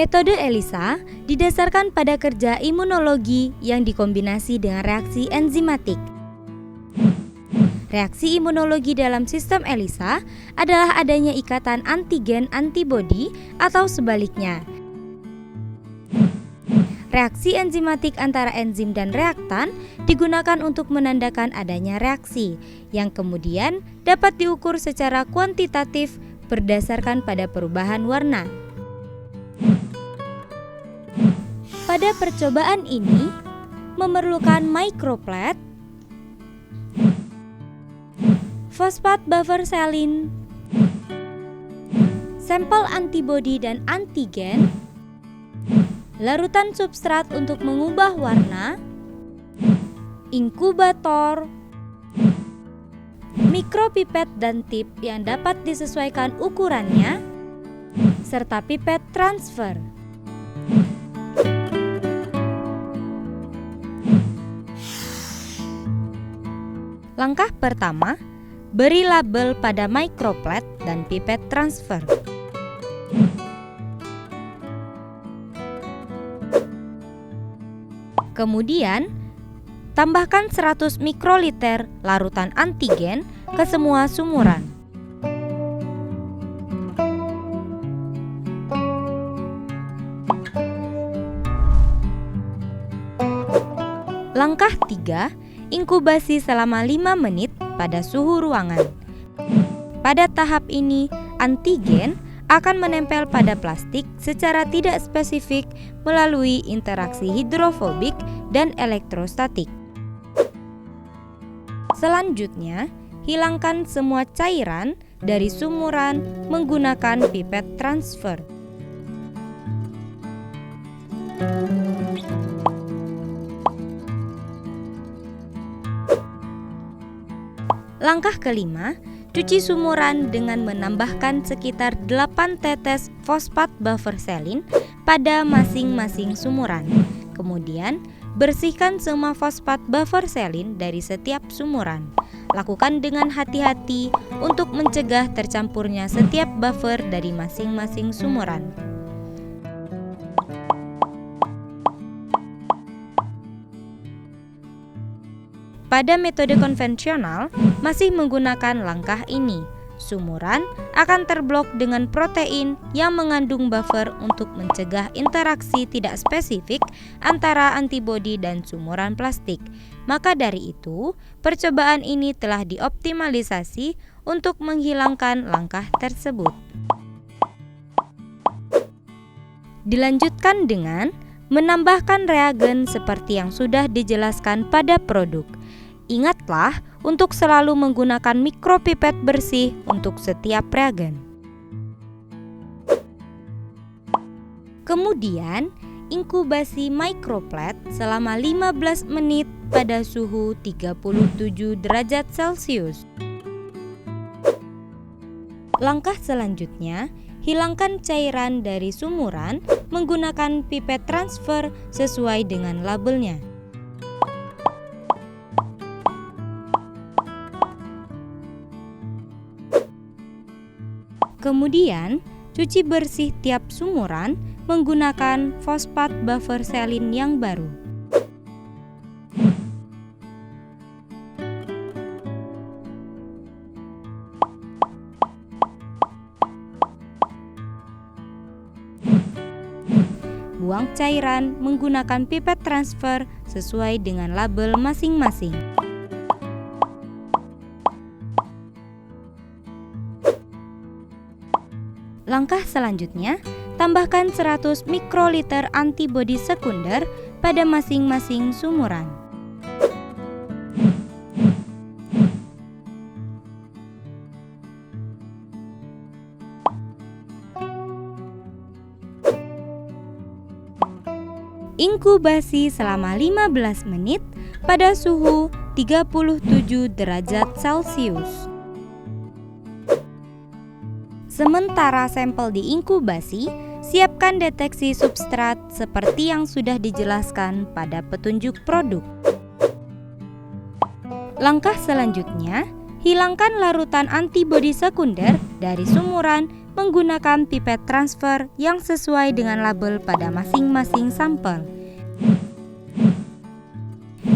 Metode ELISA didasarkan pada kerja imunologi yang dikombinasi dengan reaksi enzimatik. Reaksi imunologi dalam sistem ELISA adalah adanya ikatan antigen-antibodi atau sebaliknya. Reaksi enzimatik antara enzim dan reaktan digunakan untuk menandakan adanya reaksi, yang kemudian dapat diukur secara kuantitatif berdasarkan pada perubahan warna. Pada percobaan ini, memerlukan microplet, fosfat buffer selin, sampel antibodi dan antigen, larutan substrat untuk mengubah warna, inkubator, mikropipet dan tip yang dapat disesuaikan ukurannya, serta pipet transfer. Langkah pertama, beri label pada microplet dan pipet transfer. Kemudian, tambahkan 100 mikroliter larutan antigen ke semua sumuran. Langkah 3, inkubasi selama 5 menit pada suhu ruangan. Pada tahap ini, antigen akan menempel pada plastik secara tidak spesifik melalui interaksi hidrofobik dan elektrostatik. Selanjutnya, hilangkan semua cairan dari sumuran menggunakan pipet transfer. Langkah kelima, cuci sumuran dengan menambahkan sekitar 8 tetes fosfat buffer selin pada masing-masing sumuran. Kemudian, bersihkan semua fosfat buffer selin dari setiap sumuran. Lakukan dengan hati-hati untuk mencegah tercampurnya setiap buffer dari masing-masing sumuran. Pada metode konvensional, masih menggunakan langkah ini. Sumuran akan terblok dengan protein yang mengandung buffer untuk mencegah interaksi tidak spesifik antara antibodi dan sumuran plastik. Maka dari itu, percobaan ini telah dioptimalisasi untuk menghilangkan langkah tersebut. Dilanjutkan dengan menambahkan reagen seperti yang sudah dijelaskan pada produk. Ingatlah untuk selalu menggunakan mikropipet bersih untuk setiap reagen. Kemudian, inkubasi microplet selama 15 menit pada suhu 37 derajat Celcius. Langkah selanjutnya, hilangkan cairan dari sumuran menggunakan pipet transfer sesuai dengan labelnya. Kemudian, cuci bersih tiap sumuran menggunakan fosfat buffer selin yang baru. Buang cairan menggunakan pipet transfer sesuai dengan label masing-masing. Langkah selanjutnya, tambahkan 100 mikroliter antibodi sekunder pada masing-masing sumuran. Inkubasi selama 15 menit pada suhu 37 derajat Celcius. Sementara sampel diinkubasi, siapkan deteksi substrat seperti yang sudah dijelaskan pada petunjuk produk. Langkah selanjutnya, hilangkan larutan antibodi sekunder dari sumuran menggunakan pipet transfer yang sesuai dengan label pada masing-masing sampel.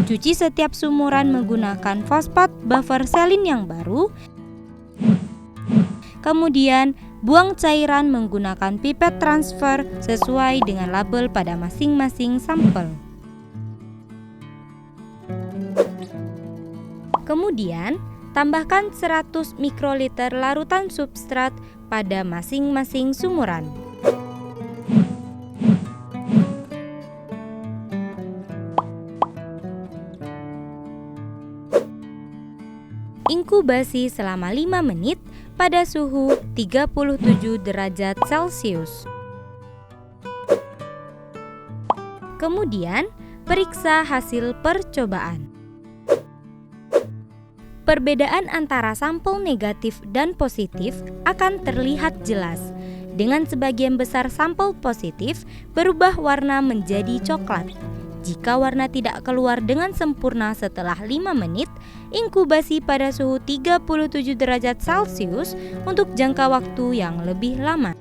Cuci setiap sumuran menggunakan fosfat buffer selin yang baru. Kemudian, buang cairan menggunakan pipet transfer sesuai dengan label pada masing-masing sampel. Kemudian, tambahkan 100 mikroliter larutan substrat pada masing-masing sumuran. Inkubasi selama 5 menit pada suhu 37 derajat Celcius. Kemudian, periksa hasil percobaan. Perbedaan antara sampel negatif dan positif akan terlihat jelas. Dengan sebagian besar sampel positif berubah warna menjadi coklat. Jika warna tidak keluar dengan sempurna setelah 5 menit, inkubasi pada suhu 37 derajat Celcius untuk jangka waktu yang lebih lama.